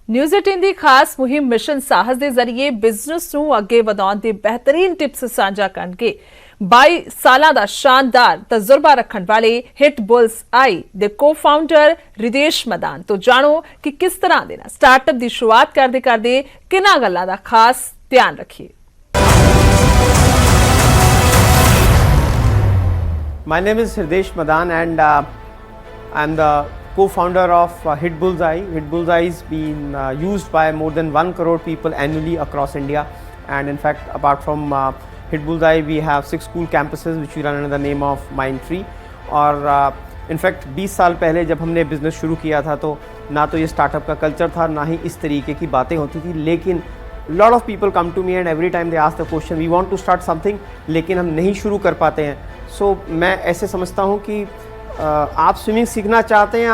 News 18 ਦੀ ਖਾਸ ਮੁਹਿੰਮ mission ਸਾਹਸ ਦੇ ਜ਼ਰੀਏ ਬਿਜ਼ਨਸ ਨੂੰ ਅੱਗੇ ਵਧਾਉਣ ਦੇ ਬਿਹਤਰੀਨ ਟਿਪਸ ਸਾਂਝਾ ਕਰਨਗੇ। 22 ਸਾਲਾਂ ਦਾ ਸ਼ਾਨਦਾਰ ਤਜਰਬਾ ਰੱਖਣ ਵਾਲੇ ਹਿੱਟ ਬੁਲਸ ਆਈ ਦੇ ਕੋ-ਫਾਊਂਡਰ ਰਿਦੇਸ਼ ਮਦਾਨ ਤੋਂ ਜਾਣੋ ਕਿ ਕਿਸ ਤਰ੍ਹਾਂ ਦੇ ਨਾਲ ਸਟਾਰਟਅਪ ਦੀ ਸ਼ੁਰੂਆਤ ਕਰਦੇ ਕਿਹਨਾਂ ਗੱਲਾਂ ਦਾ ਖਾਸ ਧਿਆਨ ਰੱਖੀਏ। My name is Ridesh Madan and I'm the co-founder of Hit Bullseye. Hit Bullseye is been used by more than 1 crore people annually across India, and in fact apart from Hit Bullseye we have 6 school campuses which we run under the name of Mindtree. और in fact 20 साल पहले जब हमने business शुरू किया था तो ना तो ये स्टार्टअप का कल्चर था ना ही इस तरीके की बातें होती थी, लेकिन lot of people come to me and every time they ask the question we want to start something लेकिन हम नहीं शुरू कर पाते हैं। सो मैं ऐसे समझता हूँ कि आप स्विमिंग सीखना चाहते हैं,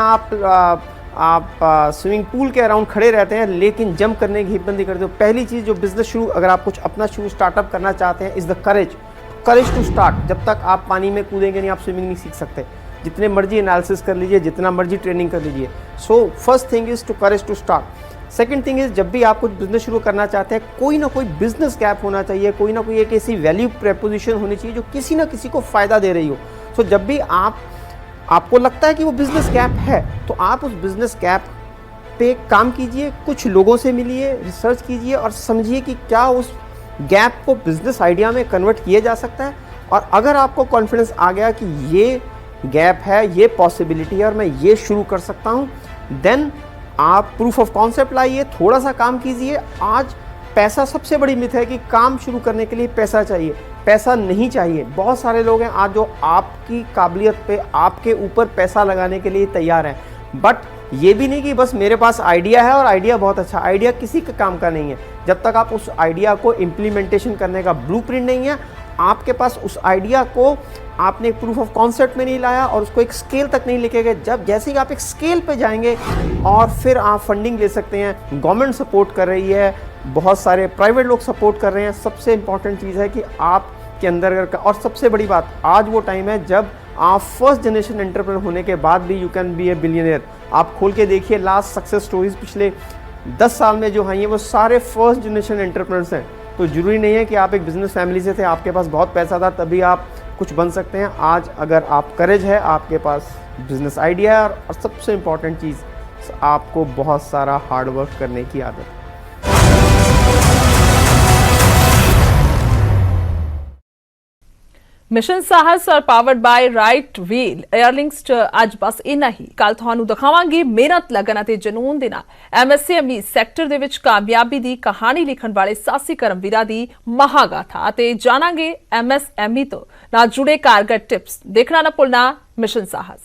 आप स्विमिंग पूल के अराउंड खड़े रहते हैं लेकिन जंप करने की हिम्मत नहीं करते हो। पहली चीज़ जो बिज़नेस शुरू अगर आप कुछ अपना शुरू स्टार्टअप करना चाहते हैं is the courage to start. जब तक आप पानी में कूदेंगे नहीं आप स्विमिंग नहीं सीख सकते, जितने मर्जी एनालिसिस कर लीजिए, जितना मर्जी ट्रेनिंग कर लीजिए। So first thing is to courage to start. Second thing is जब भी आप कुछ बिज़नेस शुरू करना चाहते हैं कोई ना कोई बिज़नेस गैप होना चाहिए, कोई ना कोई एक ऐसी वैल्यू प्रपोजिशन होनी चाहिए जो किसी ना किसी को फ़ायदा दे रही हो। सो जब भी आपको लगता है कि वो बिज़नेस गैप है तो आप उस बिज़नेस गैप पे काम कीजिए, कुछ लोगों से मिलिए, रिसर्च कीजिए और समझिए कि क्या उस गैप को बिज़नेस आइडिया में कन्वर्ट किया जा सकता है। और अगर आपको कॉन्फिडेंस आ गया कि ये गैप है, ये पॉसिबिलिटी है और मैं ये शुरू कर सकता हूँ, देन आप प्रूफ ऑफ कॉन्सेप्ट लाइए, थोड़ा सा काम कीजिए। आज पैसा सबसे बड़ी मिथ है कि काम शुरू करने के लिए पैसा चाहिए, पैसा नहीं चाहिए। बहुत सारे लोग हैं आज जो आपकी काबिलियत पे आपके ऊपर पैसा लगाने के लिए तैयार हैं, बट ये भी नहीं कि बस मेरे पास आइडिया है और आइडिया बहुत अच्छा, आइडिया किसी के काम का नहीं है जब तक आप उस आइडिया को इम्प्लीमेंटेशन करने का ब्लूप्रिंट नहीं है, आपके पास उस आइडिया को आपने एक प्रूफ ऑफ कॉन्सेप्ट में नहीं लाया और उसको एक स्केल तक नहीं लेके गए। जब जैसे ही आप एक स्केल पे जाएंगे और फिर आप फंडिंग ले सकते हैं, गवर्नमेंट सपोर्ट कर रही है, बहुत सारे प्राइवेट लोग सपोर्ट कर रहे हैं। सबसे इंपॉर्टेंट चीज़ है कि आपके अंदर अगर, और सबसे बड़ी बात, आज वो टाइम है जब आप फर्स्ट जनरेशन एंटरप्रेन्योर होने के बाद भी you can be A billionaire. आप खोल के देखिए लास्ट सक्सेस स्टोरीज पिछले 10 साल में जो आई हैं वो सारे फर्स्ट जनरेशन एंटरप्रेन्योर्स हैं। तो ज़रूरी नहीं है कि आप एक बिज़नेस फैमिली से थे, आपके पास बहुत पैसा था तभी आप कुछ बन सकते हैं। आज अगर आप करेज है, आपके पास बिज़नेस आइडिया है और सबसे इम्पॉर्टेंट चीज़ आपको बहुत सारा हार्ड वर्क करने की आदत है। मिशन साहस और पावर्ड बाय राइट व्हील एयरलिंक्स ਅੱਜ ਬਸ ਇੰਨਾ ਹੀ। ਕੱਲ ਤੁਹਾਨੂੰ ਦਿਖਾਵਾਂਗੇ ਮਿਹਨਤ, ਲਗਨ ਅਤੇ ਜਨੂਨ ਦੇ ਨਾਲ ਐਮਐਸਐਮਈ ਸੈਕਟਰ ਦੇ ਵਿੱਚ ਕਾਮਯਾਬੀ ਦੀ ਕਹਾਣੀ ਲਿਖਣ ਵਾਲੇ ਸਾਹਸੀ ਕਰਮਵੀਰਾਂ ਦੀ ਮਹਾਗਾਥਾ ਅਤੇ ਜਾਣਾਂਗੇ ਐਮਐਸਐਮਈ ਤੋਂ ਨਾਲ ਜੁੜੇ ਕਾਰਗਰ ਟਿਪਸ। ਦੇਖਣਾ ਨਾ ਭੁੱਲਣਾ ਮਿਸ਼ਨ ਸਾਹਸ।